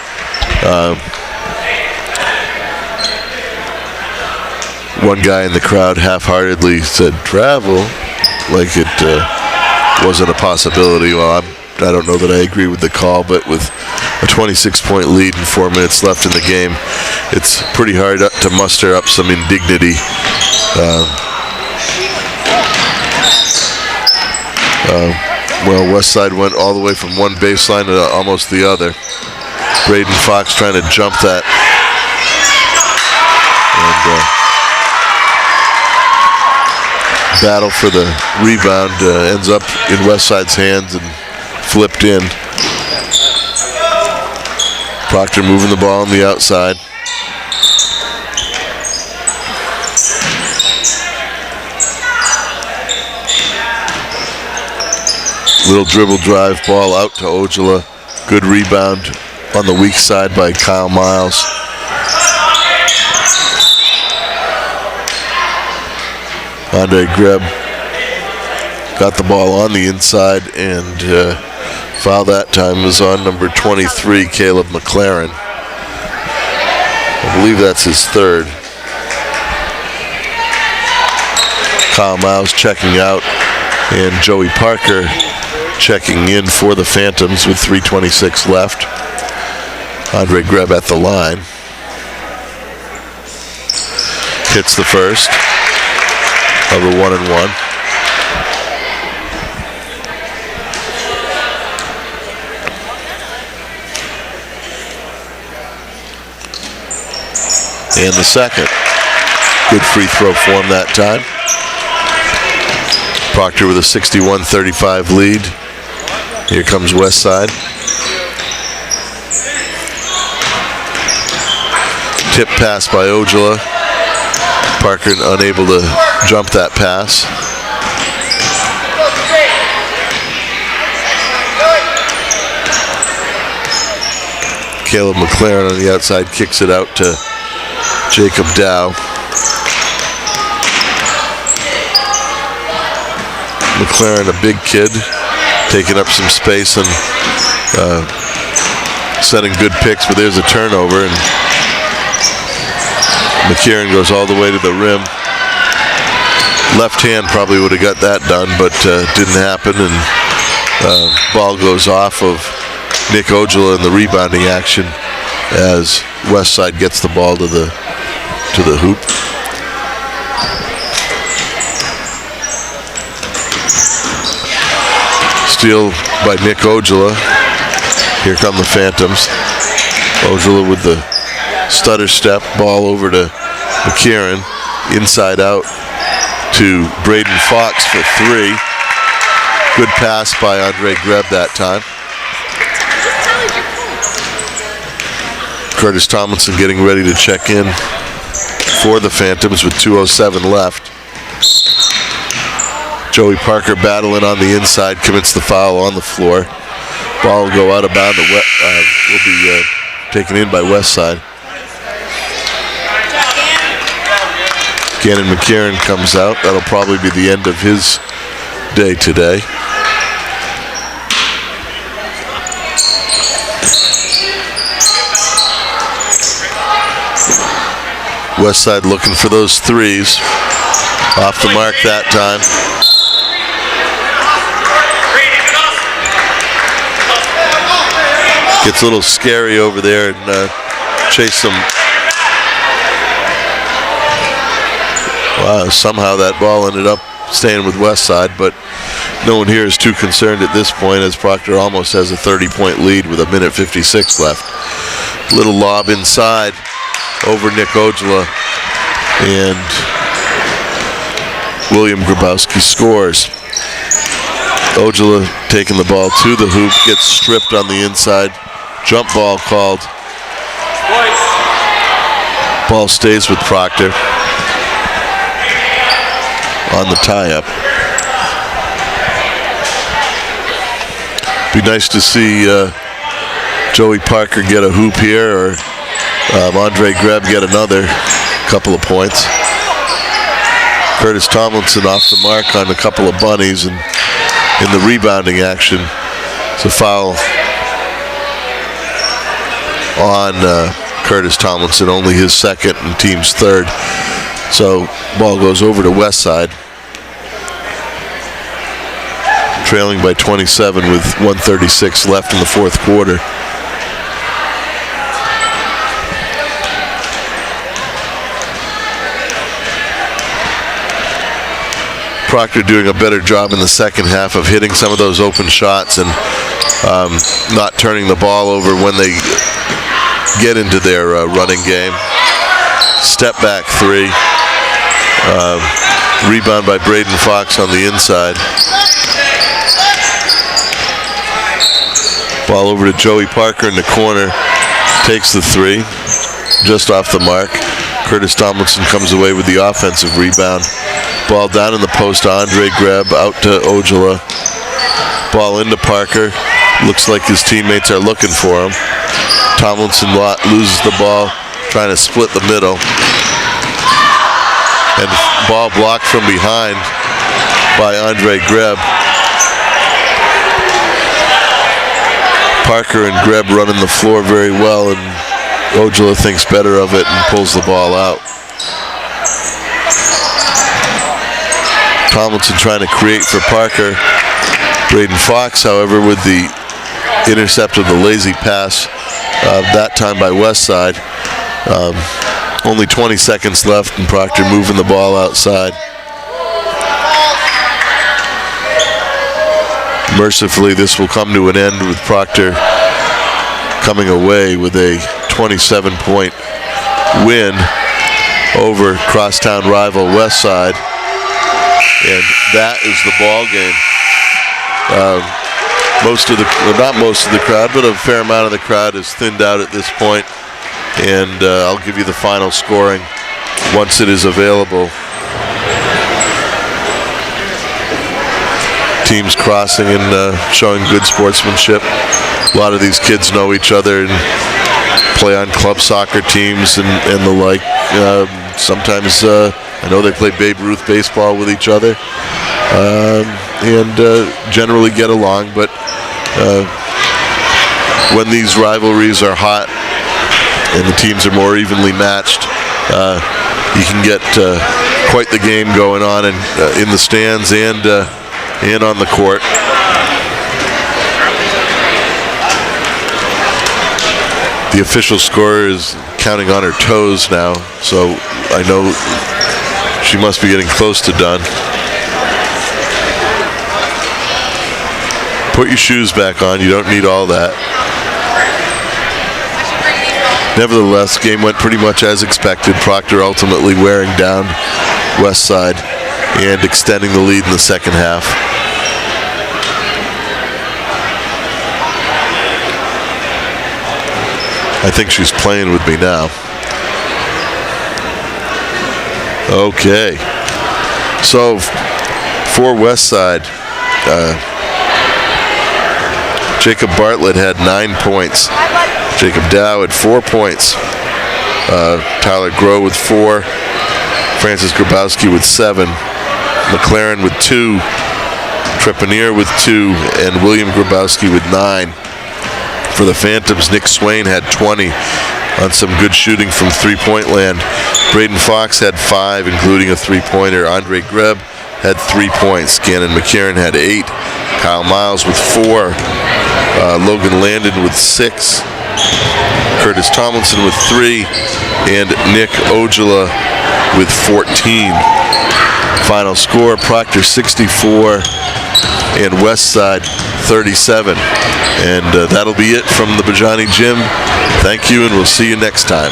One guy in the crowd half-heartedly said travel, like it wasn't a possibility. Well, I don't know that I agree with the call, but with a 26-point lead and 4 minutes left in the game, it's pretty hard to muster up some indignity. Well, Westside went all the way from one baseline to almost the other. Braden Fox trying to jump that. And battle for the rebound ends up in Westside's hands and flipped in. Proctor moving the ball on the outside. Little dribble drive ball out to Ojala. Good rebound on the weak side by Kyle Miles. Andre Greb got the ball on the inside, and foul that time was on number 23, Caleb McLaren. I believe that's his third. Kyle Miles checking out, and Joey Parker checking in for the Phantoms with 3:26 left. Andre Greb at the line. Hits the first of a 1-and-1. And the second. Good free throw form that time. Proctor with a 61-35 lead. Here comes Westside. Tip pass by Ojala. Parker unable to jump that pass. Caleb McLaren on the outside kicks it out to Jacob Dow. McLaren, a big kid, taking up some space and setting good picks, but there's a turnover, and McCarron goes all the way to the rim. Left hand probably would have got that done, but didn't happen, and ball goes off of Nick Ojala in the rebounding action as Westside gets the ball to the hoop. Steal by Nick Ojala. Here come the Phantoms. Ojala with the stutter step, ball over to McCarron, inside out to Braden Fox for three. Good pass by Andre Greb that time. Curtis Tomlinson getting ready to check in for the Phantoms with 2:07 left. Joey Parker battling on the inside, commits the foul on the floor. Ball will go out of bounds. Will be taken in by Westside. Gannon McCarron comes out. That'll probably be the end of his day today. Westside looking for those threes. Off the mark that time. Gets a little scary over there and chase some. Wow, somehow that ball ended up staying with Westside, but no one here is too concerned at this point as Proctor almost has a 30-point lead with 1:56 left. Little lob inside over Nick Ojala, and William Grabowski scores. Ojala taking the ball to the hoop, gets stripped on the inside. Jump ball called. Ball stays with Proctor on the tie-up. Be nice to see Joey Parker get a hoop here, or Andre Greb get another couple of points. Curtis Tomlinson off the mark on a couple of bunnies, and in the rebounding action, it's a foul on Curtis Tomlinson, only his second and team's third. So ball goes over to Westside, trailing by 27 with 1:36 left in the fourth quarter. Proctor doing a better job in the second half of hitting some of those open shots and not turning the ball over when they get into their running game. Step back three. Rebound by Braden Fox on the inside. Ball over to Joey Parker in the corner. Takes the three. Just off the mark. Curtis Tomlinson comes away with the offensive rebound. Ball down in the post to Andre Greb. Out to Ojala. Ball into Parker. Looks like his teammates are looking for him. Tomlinson loses the ball. Trying to split the middle. And ball blocked from behind by Andre Greb. Parker and Greb running the floor very well, and Ojala thinks better of it and pulls the ball out. Tomlinson trying to create for Parker. Braden Fox, however, with the intercept of the lazy pass, that time by Westside. Only 20 seconds left, and Proctor moving the ball outside. Mercifully, this will come to an end with Proctor coming away with a 27-point win over crosstown rival Westside. And that is the ball game. Not most of the crowd, but a fair amount of the crowd is thinned out at this point. And I'll give you the final scoring once it is available. Teams crossing and showing good sportsmanship. A lot of these kids know each other and play on club soccer teams and the like. Sometimes I know they play Babe Ruth baseball with each other and generally get along. But when these rivalries are hot and the teams are more evenly matched, you can get quite the game going on in the stands and on the court. The official scorer is counting on her toes now, so I know she must be getting close to done. Put your shoes back on, you don't need all that. Nevertheless, game went pretty much as expected. Proctor ultimately wearing down Westside and extending the lead in the second half. I think she's playing with me now. Okay. So for Westside, Jacob Bartlett had 9 points. Jacob Dow had 4 points. Tyler Groh with 4. Francis Grabowski with 7. McLaren with 2. Trepanier with 2. And William Grabowski with 9. For the Phantoms, Nick Swain had 20 on some good shooting from three-point land. Braden Fox had 5, including a three-pointer. Andre Greb had 3 points. Gannon McCarron had 8. Kyle Miles with 4. Logan Landon with 6. Curtis Tomlinson with 3. And Nick Ojala with 14. Final score, Proctor 64 and Westside 37. And that'll be it from the Bajani Gym. Thank you, and we'll see you next time.